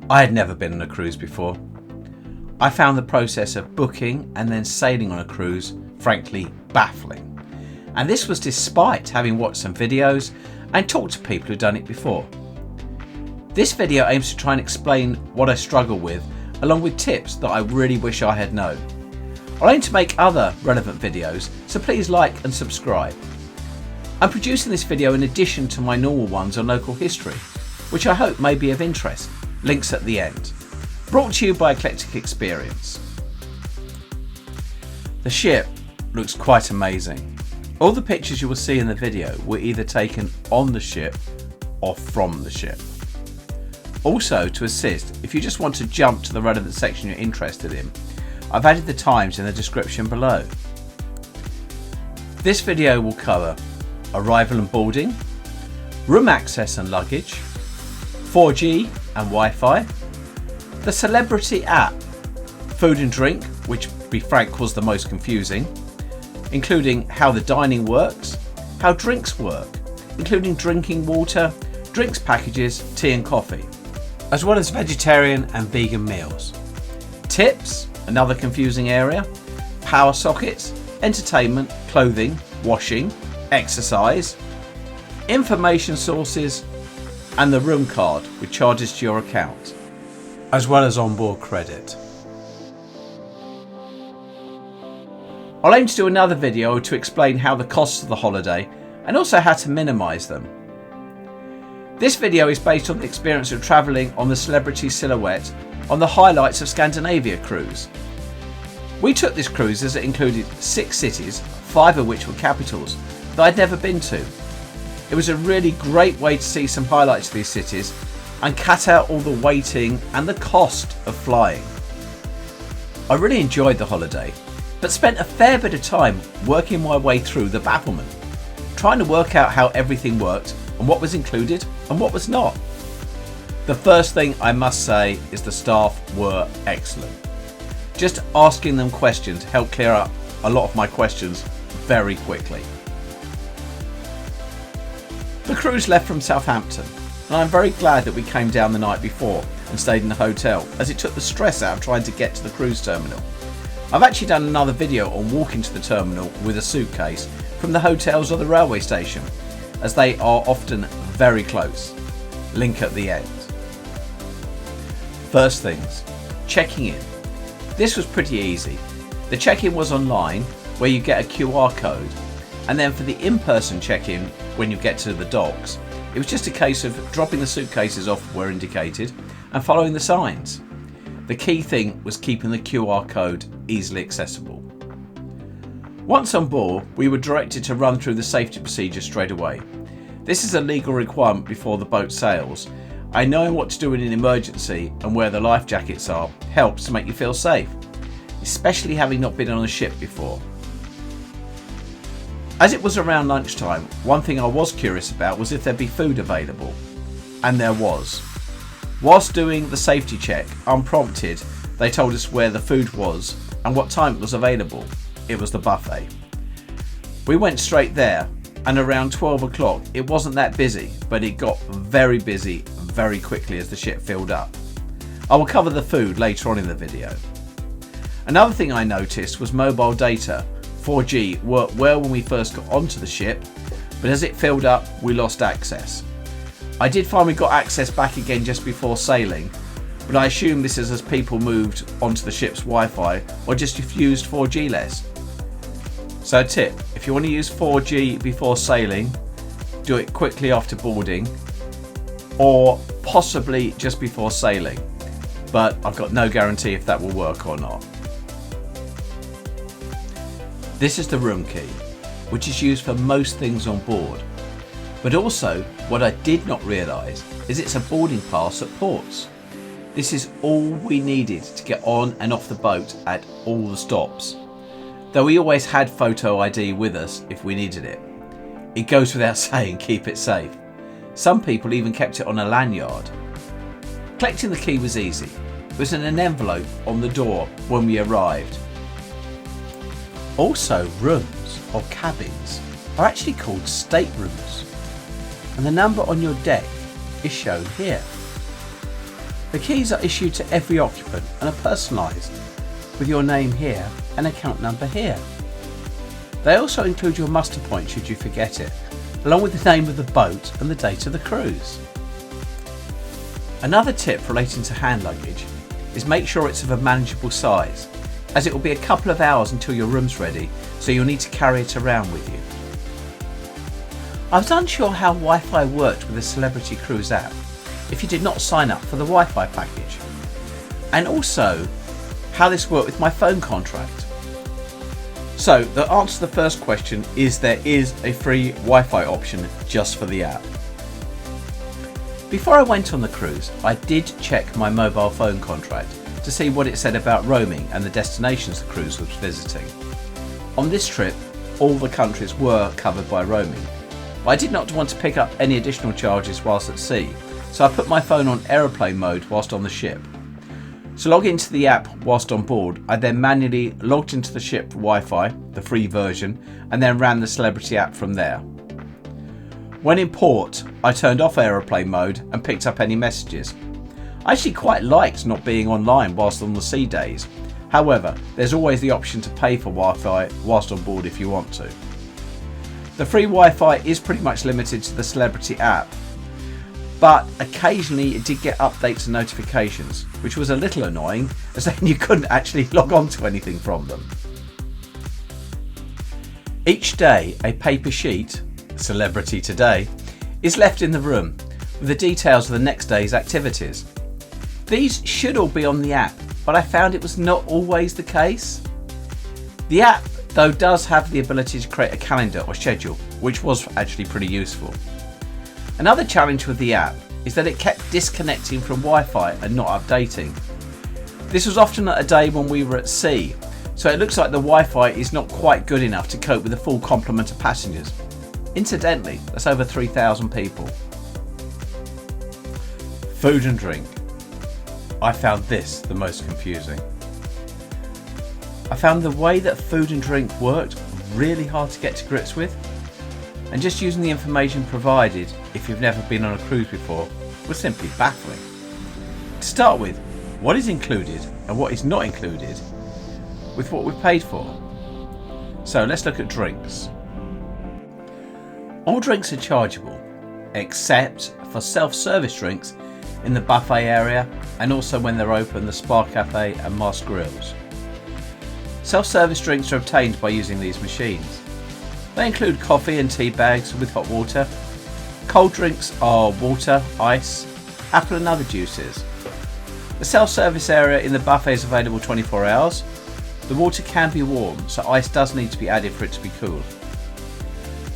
I had never been on a cruise before. I found the process of booking and then sailing on a cruise, frankly, baffling. And this was despite having watched some videos and talked to people who'd done it before. This video aims to try and explain what I struggle with, along with tips that I really wish I had known. I'll aim to make other relevant videos, so please like and subscribe. I'm producing this video in addition to my normal ones on local history, which I hope may be of interest. Links at the end. Brought to you by Eclectic Experience. The ship looks quite amazing. All the pictures you will see in the video were either taken on the ship or from the ship. Also, to assist, if you just want to jump to the relevant section you're interested in, I've added the times in the description below. This video will cover arrival and boarding, room access and luggage, 4G and Wi-Fi, the celebrity app, food and drink, which to be frank was the most confusing, including how the dining works, how drinks work, including drinking water, drinks packages, tea and coffee, as well as vegetarian and vegan meals. Tips, another confusing area, power sockets, entertainment, clothing, washing, exercise, information sources, and the room card with charges to your account, as well as onboard credit. I'll aim to do another video to explain how the costs of the holiday and also how to minimise them. This video is based on the experience of travelling on the Celebrity Silhouette on the Highlights of Scandinavia cruise. We took this cruise as it included 6 cities, 5 of which were capitals, that I'd never been to. It was a really great way to see some highlights of these cities and cut out all the waiting and the cost of flying. I really enjoyed the holiday, but spent a fair bit of time working my way through the bafflement, trying to work out how everything worked and what was included and what was not. The first thing I must say is the staff were excellent. Just asking them questions helped clear up a lot of my questions very quickly. The cruise left from Southampton, and I'm very glad that we came down the night before and stayed in the hotel, as it took the stress out of trying to get to the cruise terminal. I've actually done another video on walking to the terminal with a suitcase from the hotels or the railway station, as they are often very close. Link at the end. First things, checking in. This was pretty easy. The check-in was online, where you get a QR code, and then for the in-person check-in, when you get to the docks, it was just a case of dropping the suitcases off where indicated and following the signs. The key thing was keeping the QR code easily accessible. Once on board, we were directed to run through the safety procedures straight away. This is a legal requirement before the boat sails. And knowing what to do in an emergency and where the life jackets are helps to make you feel safe, especially having not been on a ship before. As it was around lunchtime, one thing I was curious about was if there'd be food available, and there was. Whilst doing the safety check, unprompted, they told us where the food was and what time it was available. It was the buffet. We went straight there, and around 12 o'clock it wasn't that busy, but it got very busy very quickly as the ship filled up. I will cover the food later on in the video. Another thing I noticed was mobile data. 4G worked well when we first got onto the ship, but as it filled up we lost access. I did find we got access back again just before sailing, but I assume this is as people moved onto the ship's Wi-Fi or just used 4G less. So tip, if you want to use 4G before sailing, do it quickly after boarding or possibly just before sailing, but I've got no guarantee if that will work or not. This is the room key, which is used for most things on board. But also, what I did not realise is it's a boarding pass at ports. This is all we needed to get on and off the boat at all the stops. Though we always had photo ID with us if we needed it. It goes without saying, keep it safe. Some people even kept it on a lanyard. Collecting the key was easy. It was in an envelope on the door when we arrived. Also, rooms or cabins are actually called staterooms, and the number on your deck is shown here. The keys are issued to every occupant and are personalised, with your name here and account number here. They also include your muster point should you forget it, along with the name of the boat and the date of the cruise. Another tip relating to hand luggage is make sure it's of a manageable size, as it will be a couple of hours until your room's ready, so you'll need to carry it around with you. I was unsure how Wi-Fi worked with the Celebrity Cruise app if you did not sign up for the Wi-Fi package, and also how this worked with my phone contract. So the answer to the first question is there is a free Wi-Fi option just for the app. Before I went on the cruise, I did check my mobile phone contract to see what it said about roaming and the destinations the cruise was visiting. On this trip, all the countries were covered by roaming. I did not want to pick up any additional charges whilst at sea, so I put my phone on aeroplane mode whilst on the ship. To log into the app whilst on board, I then manually logged into the ship Wi-Fi, the free version, and then ran the Celebrity app from there. When in port, I turned off aeroplane mode and picked up any messages. I actually quite liked not being online whilst on the sea days. However, there's always the option to pay for Wi-Fi whilst on board if you want to. The free Wi-Fi is pretty much limited to the Celebrity app, but occasionally it did get updates and notifications, which was a little annoying, as then you couldn't actually log on to anything from them. Each day, a paper sheet, Celebrity Today, is left in the room with the details of the next day's activities. These should all be on the app, but I found it was not always the case. The app, though, does have the ability to create a calendar or schedule, which was actually pretty useful. Another challenge with the app is that it kept disconnecting from Wi-Fi and not updating. This was often at a day when we were at sea, so it looks like the Wi-Fi is not quite good enough to cope with the full complement of passengers. Incidentally, that's over 3,000 people. Food and drink. I found this the most confusing. I found the way that food and drink worked really hard to get to grips with, and just using the information provided, if you've never been on a cruise before, was simply baffling. To start with, what is included and what is not included with what we've paid for. So let's look at drinks. All drinks are chargeable, except for self-service drinks in the buffet area, and also when they're open, the Spa Cafe and Mars Grills. Self-service drinks are obtained by using these machines. They include coffee and tea bags with hot water. Cold drinks are water, ice, apple and other juices. The self-service area in the buffet is available 24 hours. The water can be warm, so ice does need to be added for it to be cool.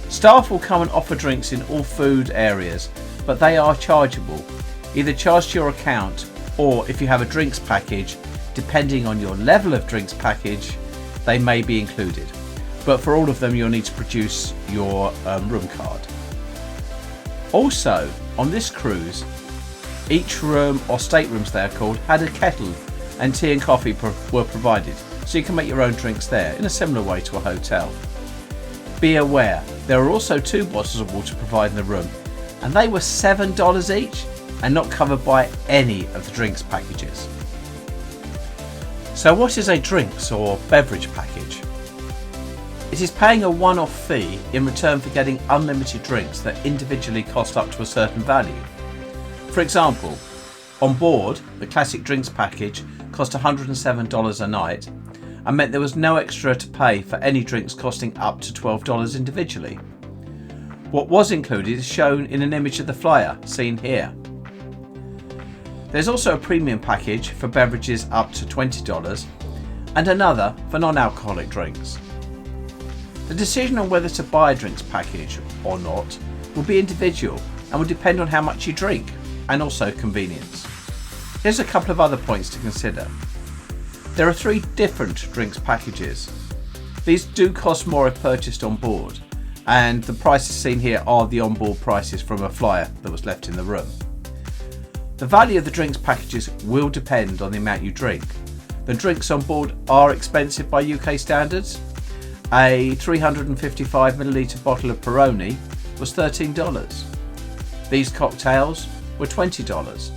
Staff will come and offer drinks in all food areas, but they are chargeable, either charged to your account or if you have a drinks package, depending on your level of drinks package, they may be included. But for all of them, you'll need to produce your room card. Also, on this cruise, each room, or staterooms they're called, had a kettle and tea and coffee were provided, so you can make your own drinks there in a similar way to a hotel. Be aware, there are also 2 bottles of water provided in the room, and they were $7 each and not covered by any of the drinks packages. So what is a drinks or beverage package? It is paying a one-off fee in return for getting unlimited drinks that individually cost up to a certain value. For example, on board, the classic drinks package cost $107 a night and meant there was no extra to pay for any drinks costing up to $12 individually. What was included is shown in an image of the flyer, seen here. There's also a premium package for beverages up to $20 and another for non-alcoholic drinks. The decision on whether to buy a drinks package or not will be individual and will depend on how much you drink and also convenience. Here's a couple of other points to consider. There are 3 different drinks packages. These do cost more if purchased on board, and the prices seen here are the onboard prices from a flyer that was left in the room. The value of the drinks packages will depend on the amount you drink. The drinks on board are expensive by UK standards. A 355ml bottle of Peroni was $13. These cocktails were $20.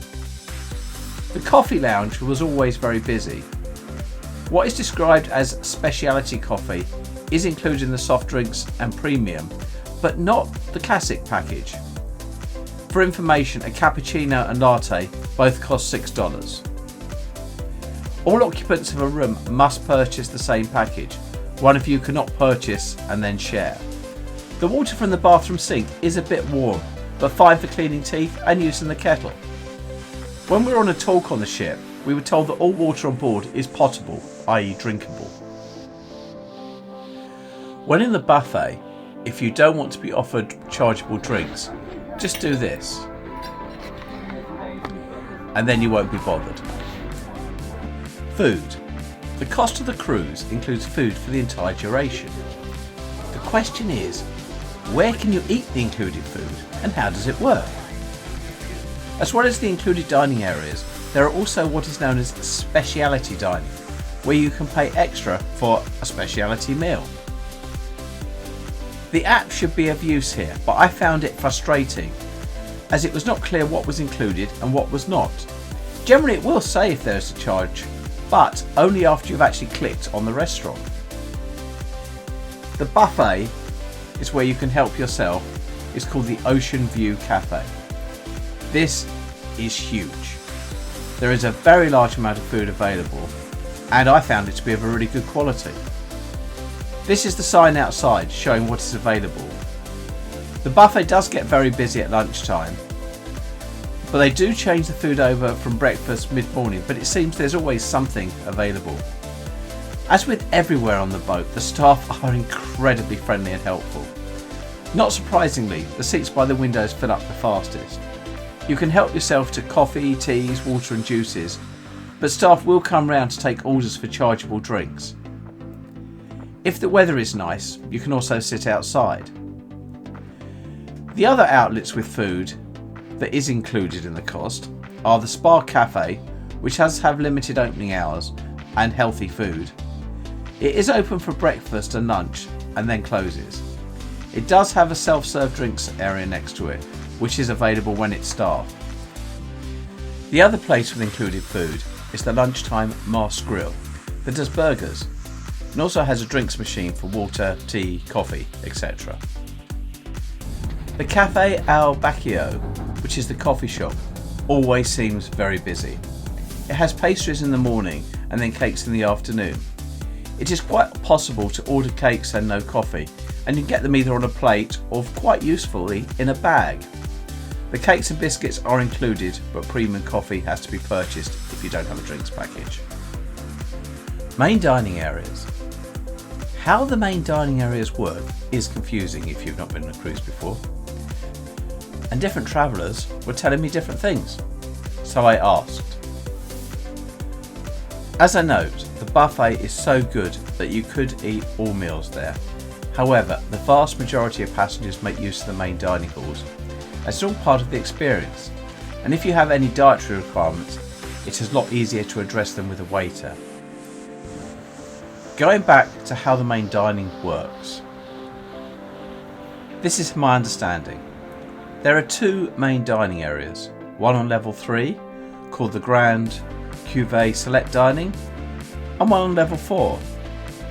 The coffee lounge was always very busy. What is described as specialty coffee is included in the soft drinks and premium, but not the classic package. For information, a cappuccino and latte both cost $6. All occupants of a room must purchase the same package. One of you cannot purchase and then share. The water from the bathroom sink is a bit warm, but fine for cleaning teeth and use in the kettle. When we were on a talk on the ship, we were told that all water on board is potable, i.e. drinkable. When in the buffet, if you don't want to be offered chargeable drinks, just do this, and then you won't be bothered. Food. The cost of the cruise includes food for the entire duration. The question is, where can you eat the included food and how does it work? As well as the included dining areas, there are also what is known as specialty dining, where you can pay extra for a specialty meal. The app should be of use here, but I found it frustrating as it was not clear what was included and what was not. Generally it will say if there is a charge, but only after you've actually clicked on the restaurant. The buffet is where you can help yourself. It's called the Ocean View Cafe. This is huge. There is a very large amount of food available, and I found it to be of a really good quality. This is the sign outside showing what is available. The buffet does get very busy at lunchtime, but they do change the food over from breakfast mid-morning, but it seems there's always something available. As with everywhere on the boat, the staff are incredibly friendly and helpful. Not surprisingly, the seats by the windows fill up the fastest. You can help yourself to coffee, teas, water and juices, but staff will come round to take orders for chargeable drinks. If the weather is nice, you can also sit outside. The other outlets with food that is included in the cost are the Spa Cafe, which has limited opening hours and healthy food. It is open for breakfast and lunch and then closes. It does have a self-serve drinks area next to it, which is available when it's staffed. The other place with included food is the Lunchtime Mars Grill that does burgers and also has a drinks machine for water, tea, coffee, etc. The Cafe Al Bacchio, which is the coffee shop, always seems very busy. It has pastries in the morning and then cakes in the afternoon. It is quite possible to order cakes and no coffee, and you can get them either on a plate or, quite usefully, in a bag. The cakes and biscuits are included, but premium coffee has to be purchased if you don't have a drinks package. Main dining areas. How the main dining areas work is confusing if you've not been on a cruise before. And different travellers were telling me different things, so I asked. As a note, the buffet is so good that you could eat all meals there. However, the vast majority of passengers make use of the main dining halls. It's all part of the experience, and if you have any dietary requirements, it is a lot easier to address them with a waiter. Going back to how the main dining works. This is my understanding. There are two main dining areas, one on level 3 called the Grand Cuvée Select Dining and one on level 4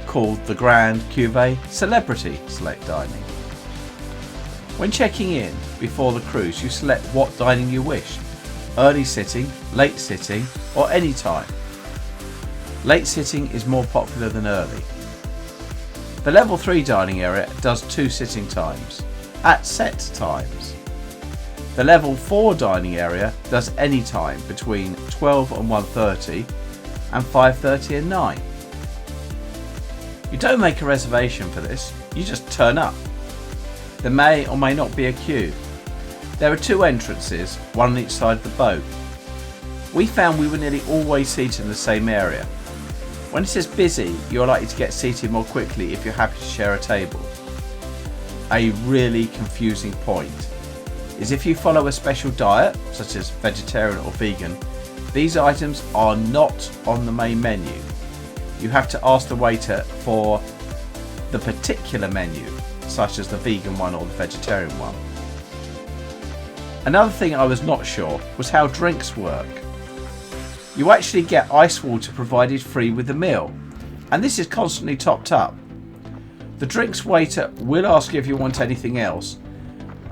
called the Grand Cuvée Celebrity Select Dining. When checking in before the cruise, you select what dining you wish, early sitting, late sitting or any time. Late sitting is more popular than early. The level 3 dining area does 2 sitting times, at set times. The level 4 dining area does any time between 12 and 1:30 and 5:30 and 9. You don't make a reservation for this, you just turn up. There may or may not be a queue. There are 2 entrances, one on each side of the boat. We found we were nearly always seated in the same area. When it is busy, you are likely to get seated more quickly if you're happy to share a table. A really confusing point is if you follow a special diet, such as vegetarian or vegan, these items are not on the main menu. You have to ask the waiter for the particular menu, such as the vegan one or the vegetarian one. Another thing I was not sure was how drinks work. You actually get ice water provided free with the meal, and this is constantly topped up. The drinks waiter will ask you if you want anything else,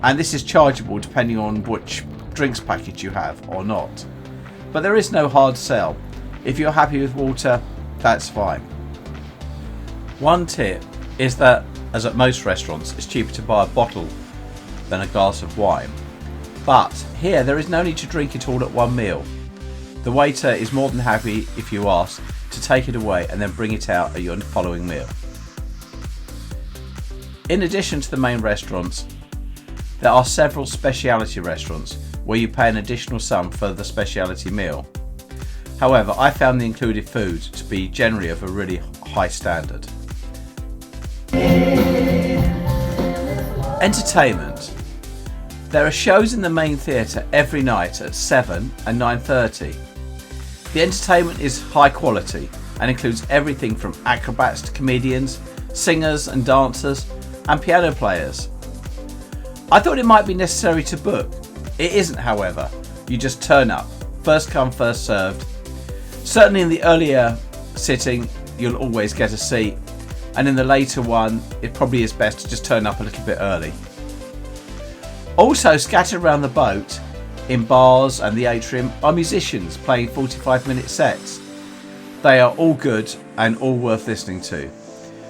and this is chargeable depending on which drinks package you have or not. But there is no hard sell. If you're happy with water, that's fine. One tip is that, as at most restaurants, it's cheaper to buy a bottle than a glass of wine. But here there is no need to drink it all at one meal. The waiter is more than happy, if you ask, to take it away and then bring it out at your following meal. In addition to the main restaurants, there are several speciality restaurants where you pay an additional sum for the speciality meal. However, I found the included food to be generally of a really high standard. Entertainment. There are shows in the main theatre every night at 7 and 9:30. The entertainment is high quality and includes everything from acrobats to comedians, singers and dancers, and piano players. I thought it might be necessary to book. It isn't, however. You just turn up. First come, first served. Certainly in the earlier sitting, you'll always get a seat, and in the later one, it probably is best to just turn up a little bit early. Also scattered around the boat, in bars and the atrium, are musicians playing 45-minute sets. They are all good and all worth listening to.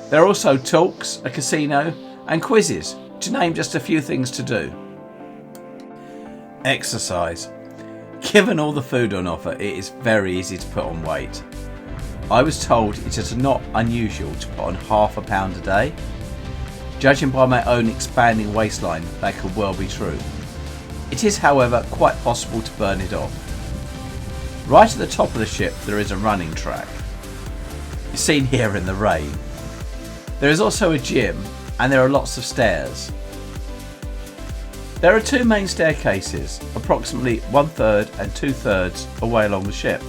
There are also talks, a casino, and quizzes, to name just a few things to do. Exercise. Given all the food on offer, it is very easy to put on weight. I was told it is not unusual to put on half a pound a day. Judging by my own expanding waistline, that could well be true. It is, however, quite possible to burn it off. Right at the top of the ship there is a running track. It's seen here in the rain. There is also a gym and there are lots of stairs. There are two main staircases, approximately 1/3 and 2/3 away along the ship.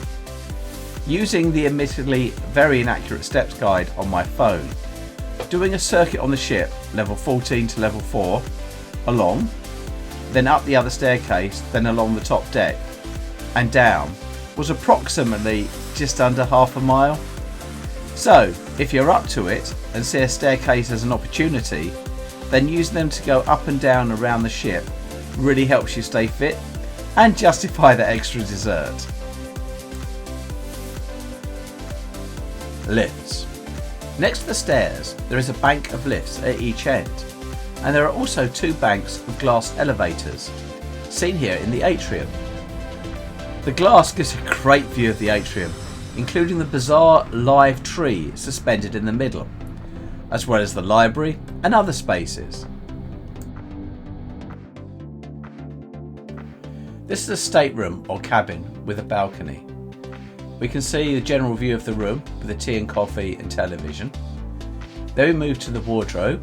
Using the admittedly very inaccurate steps guide on my phone, doing a circuit on the ship, level 14 to level 4, along, then up the other staircase, then along the top deck, and down, was approximately just under half a mile. So, if you're up to it and see a staircase as an opportunity, then using them to go up and down around the ship really helps you stay fit and justify the extra dessert. Lifts. Next to the stairs, there is a bank of lifts at each end, and there are also two banks of glass elevators, seen here in the atrium. The glass gives a great view of the atrium, including the bizarre live tree suspended in the middle, as well as the library and other spaces. This is a stateroom or cabin with a balcony. We can see the general view of the room with a tea and coffee and television. Then we move to the wardrobe,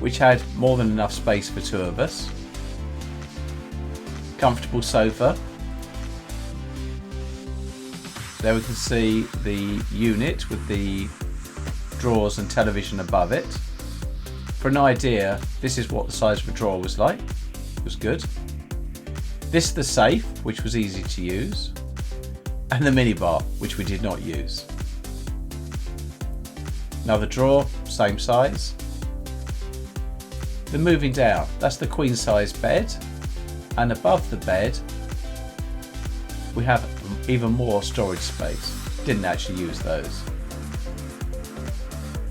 which had more than enough space for two of us. Comfortable sofa. There we can see the unit with the drawers and television above it. For an idea, this is what the size of a drawer was like. It was good. This is the safe, which was easy to use, and the minibar, which we did not use. Another drawer, same size. Then moving down, that's the queen size bed, and above the bed we have even more storage space. Didn't actually use those.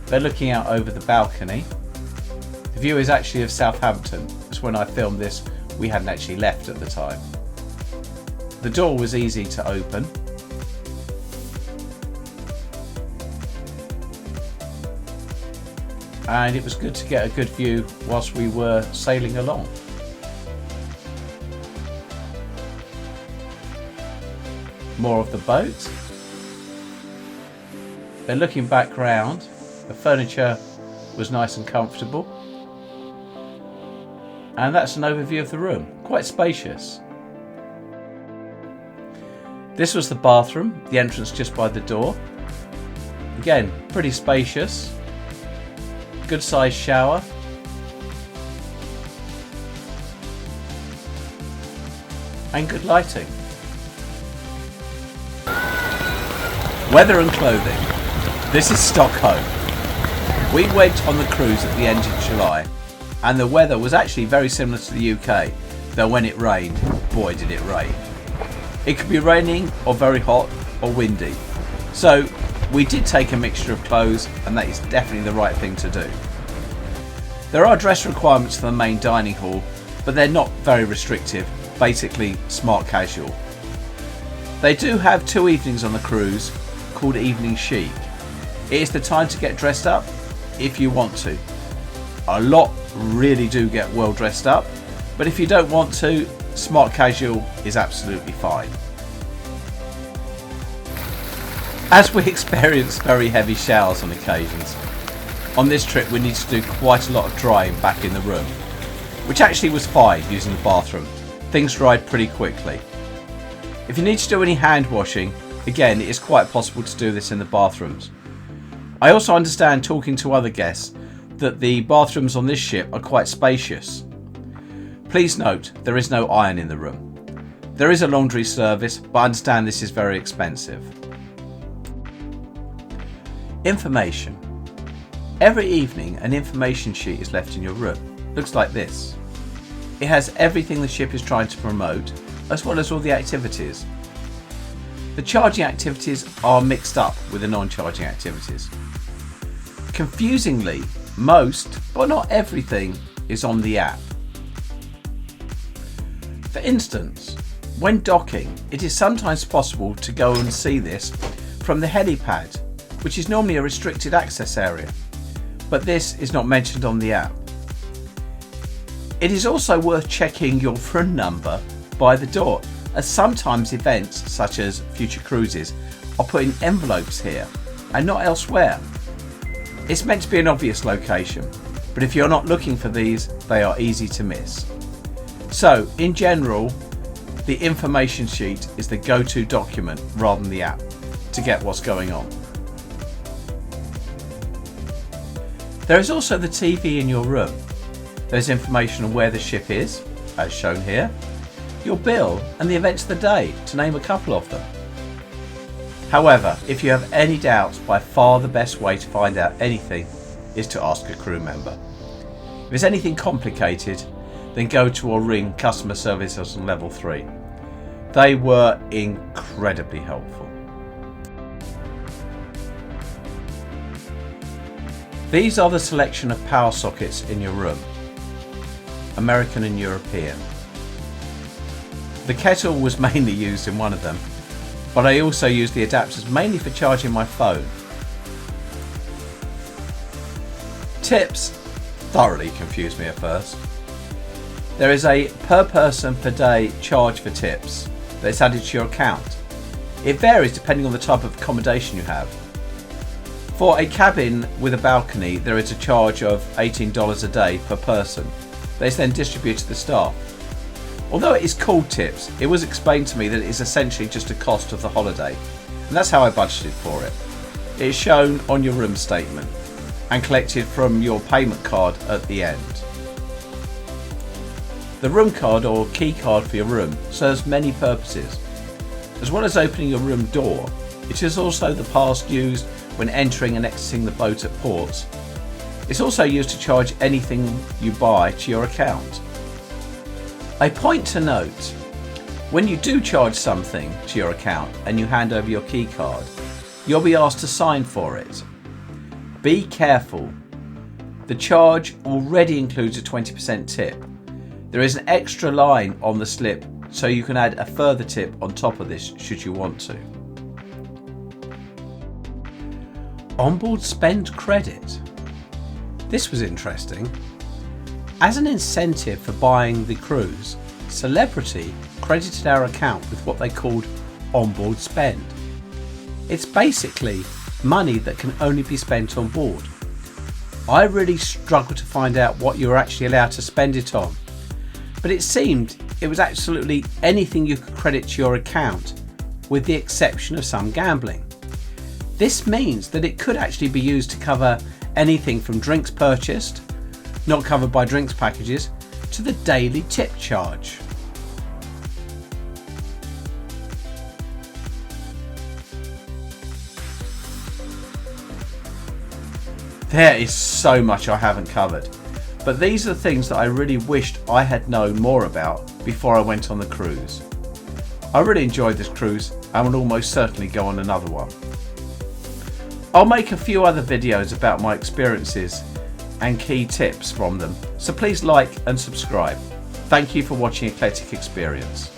They're looking out over the balcony. The view is actually of Southampton, because when I filmed this we hadn't actually left at the time. The door was easy to open. And it was good to get a good view whilst we were sailing along. More of the boat. Then looking back round, the furniture was nice and comfortable. And that's an overview of the room, quite spacious. This was the bathroom, the entrance just by the door. Again, pretty spacious. Good sized shower. And good lighting. Weather and clothing. This is Stockholm. We went on the cruise at the end of July, and the weather was actually very similar to the UK, though when it rained, boy did it rain. It could be raining or very hot or windy. So we did take a mixture of clothes, and that is definitely the right thing to do. There are dress requirements for the main dining hall, but they're not very restrictive, basically smart casual. They do have 2 evenings on the cruise called Evening Chic. It is the time to get dressed up if you want to. A lot really do get well dressed up, but if you don't want to, smart casual is absolutely fine. As we experience very heavy showers on occasions, on this trip we needed to do quite a lot of drying back in the room, which actually was fine using the bathroom. Things dried pretty quickly. If you need to do any hand washing, again it is quite possible to do this in the bathrooms. I also understand, talking to other guests, that the bathrooms on this ship are quite spacious. Please note, there is no iron in the room. There is a laundry service, but I understand this is very expensive. Information. Every evening an information sheet is left in your room. Looks like this. It has everything the ship is trying to promote, as well as all the activities. The charging activities are mixed up with the non-charging activities. Confusingly, most, but not everything, is on the app. For instance, when docking, it is sometimes possible to go and see this from the helipad, which is normally a restricted access area, but this is not mentioned on the app. It is also worth checking your room number by the door, as sometimes events such as future cruises are put in envelopes here and not elsewhere. It's meant to be an obvious location, but if you're not looking for these, they are easy to miss. So, in general, the information sheet is the go-to document rather than the app to get what's going on. There is also the TV in your room. There's information on where the ship is, as shown here, your bill, and the events of the day, to name a couple of them. However, if you have any doubts, by far the best way to find out anything is to ask a crew member. If it's anything complicated, then go to or ring customer services on level 3. They were incredibly helpful. These are the selection of power sockets in your room, American and European. The kettle was mainly used in one of them, but I also used the adapters mainly for charging my phone. Tips thoroughly confused me at first. There is a per person per day charge for tips that's added to your account. It varies depending on the type of accommodation you have. For a cabin with a balcony, there is a charge of $18 a day per person that is then distributed to the staff. Although it is called tips, it was explained to me that it is essentially just a cost of the holiday, and that's how I budgeted for it. It is shown on your room statement and collected from your payment card at the end. The room card or key card for your room serves many purposes. As well as opening your room door, it is also the pass used when entering and exiting the boat at ports. It's also used to charge anything you buy to your account. A point to note, when you do charge something to your account and you hand over your key card, you'll be asked to sign for it. Be careful. The charge already includes a 20% tip. There is an extra line on the slip, so you can add a further tip on top of this should you want to. Onboard spend credit. This was interesting. As an incentive for buying the cruise, Celebrity credited our account with what they called onboard spend. It's basically money that can only be spent on board. I really struggled to find out what you were actually allowed to spend it on, but it seemed it was absolutely anything you could credit to your account, with the exception of some gambling. This means that it could actually be used to cover anything from drinks purchased, not covered by drinks packages, to the daily tip charge. There is so much I haven't covered, but these are the things that I really wished I had known more about before I went on the cruise. I really enjoyed this cruise and will almost certainly go on another one. I'll make a few other videos about my experiences and key tips from them, so please like and subscribe. Thank you for watching Eclectic Experience.